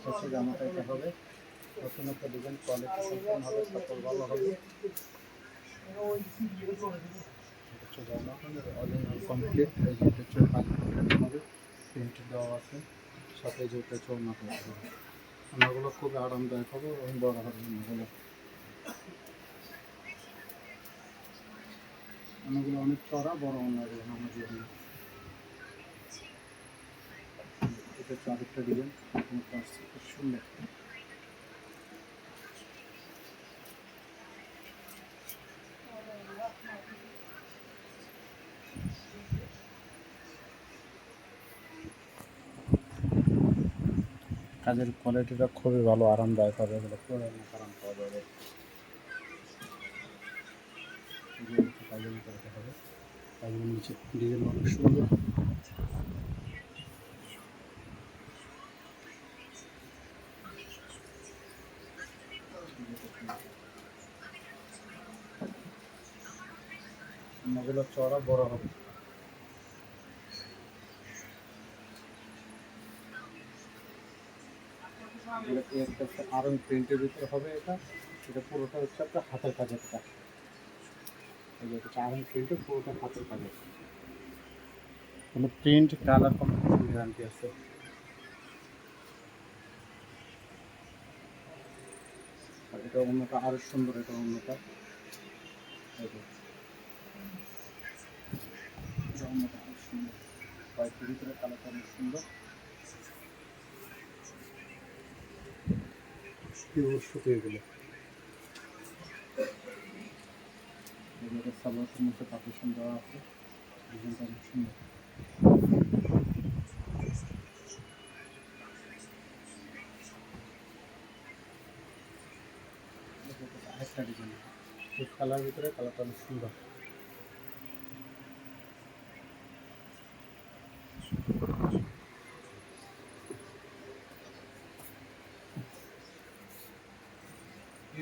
হচ্ছে জামাটা এটা হবে নতুন একটা ডিজাইন, কোয়ালিটি সম্পন্ন হবে, কাপড় ভালো হবে। হচ্ছে জামা অরিজিনাল কমপ্লিট। এই যে হচ্ছে কাজ হবে, প্রিন্ট দেওয়া আছে, সাথে যে হচ্ছে ওড়নাটা হবে। ওড়নাগুলো খুবই আরামদায়ক হবে এবং বড় হবে। ওড়নাগুলো অনেক চড়া, বড় ওড়নাগুলো নামাজি ওড়না। এটা হচ্ছে আরেকটা ডিজাইন, খুব সুন্দর। কাজের কোয়ালিটিটা খুবই ভালো, আরামদায়ক হবে। এগুলো পরে অনেক আরাম পাওয়া যাবে। কাজের ভিতরে হবে, কাজের নিচে ডিজাইন অনেক সুন্দর। ওগুলো চড়া বড় হবে। আরং প্রিন্টের ভিতরে হবে এটা। এটা পুরোটা হচ্ছে আপনার হাতের কাজের কাজ। আরং প্রিন্টের পুরোটা হাতের কাজের, কোনো প্রিন্ট কালার কম্বিনেশন গ্যারান্টি আছে। আর এটা অন্যটা আরো সুন্দর, এটা অন্যটা আরো সুন্দর, হোয়াইটের ভিতরে কালারটা অনেক সুন্দর। পিওর সুতো এগুলো। সালোয়ারের মধ্যে পার্টিশন দেওয়া আছে, ডিজাইনটা অনেক সুন্দর। আরেকটা ডিজাইন এই কালার ভিতরে, কালারটা অনেক সুন্দর।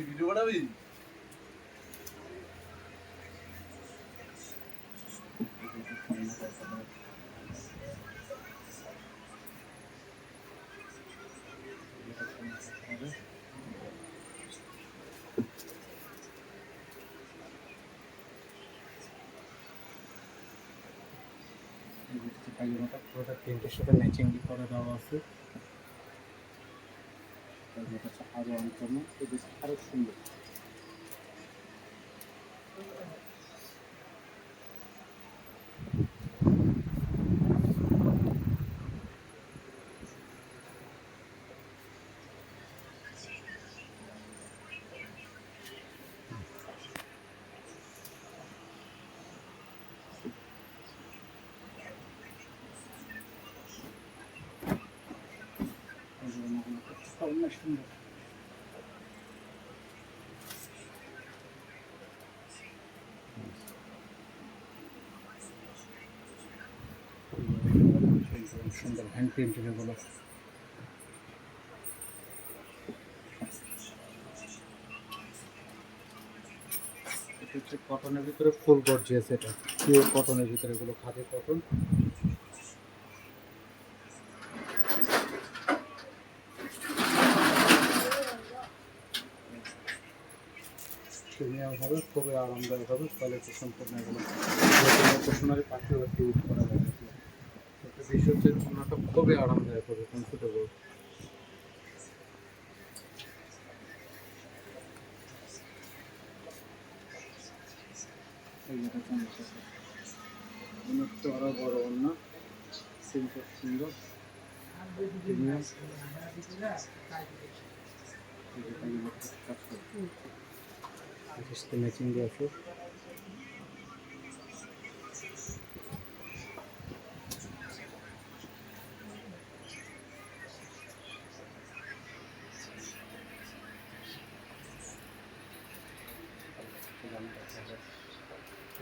ভিডিও বানাবি? পুরোটা প্রিন্টের সাথে ম্যাচিং করে দেওয়া আছে। আরো অন্তর্ন আরো সুন্দর। অনেক সুন্দর। সুন্দর হ্যান্ড প্রিন্টের এগুলো। এটা হচ্ছে কটনের ভিতরে ফুল গর্জিয়াস, এটা পিওর কটনের ভিতরে, এগুলো খাদি কটন। প্রিমিয়াম হবে, খুবই আরামদায়ক হবে, কোয়ালিটি সম্পূর্ণ। এগুলো স্টেশনারি পাখিও একটু ইউজ করা যাবে। একটা বিষয় হচ্ছে ওনাটা খুবই আরামদায়ক হবে, কমফোর্টেবল। অনেক চড়া বড় ওড়না, সিম্পল সুন্দর। ম্যাচিং দিয়ে আছে।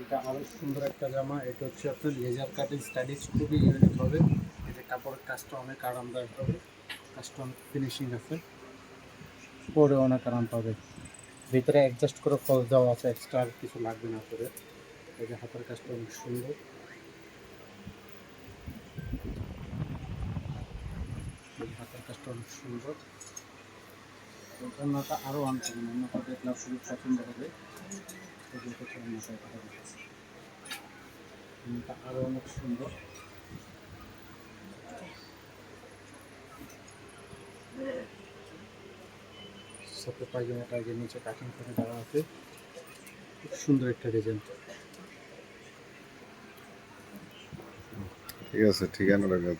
এটা আরো সুন্দর একটা জামা। এটা হচ্ছে আপনার লেজার কাটিং স্টাইলিশ, খুবই ইউনিক হবে। এটা কাপড়ের কাজটা অনেক আরামদায়ক হবে, কাজটা অনেক ফিনিশিং আছে, পরে অনেক আরাম পাবে। ভিতরে অ্যাডজাস্ট করে ফলস দেওয়া আছে, এক্সট্রা আর কিছু লাগবে না করে। এই যে হাতের কাজটা অনেক সুন্দর। হাতের কাজটা কাজটা অনেক সুন্দর। ওড়নাটা আরও আনকমন, ওড়নাটা দেখলে খুবই পছন্দ হবে। ওড়নাটা আরও অনেক সুন্দর। সাথে পায়জামাটা আগে নিচে কাটিং করে দেওয়া আছে, খুব সুন্দর একটা ডিজাইন। ঠিক আছে, ঠিকানা রাখা।